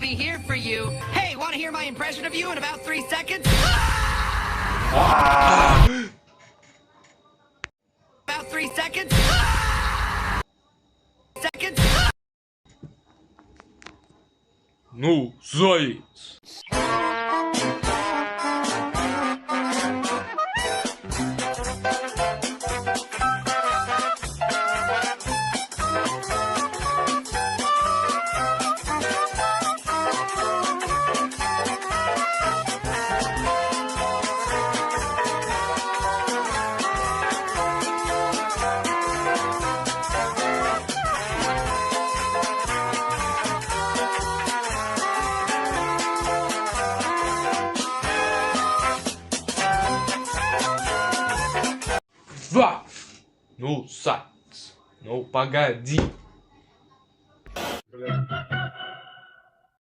be here for you. Hey, want to hear my impression of you in about 3 seconds? About 3 seconds? Seconds? No zóis. Vá no site, no pagadinho.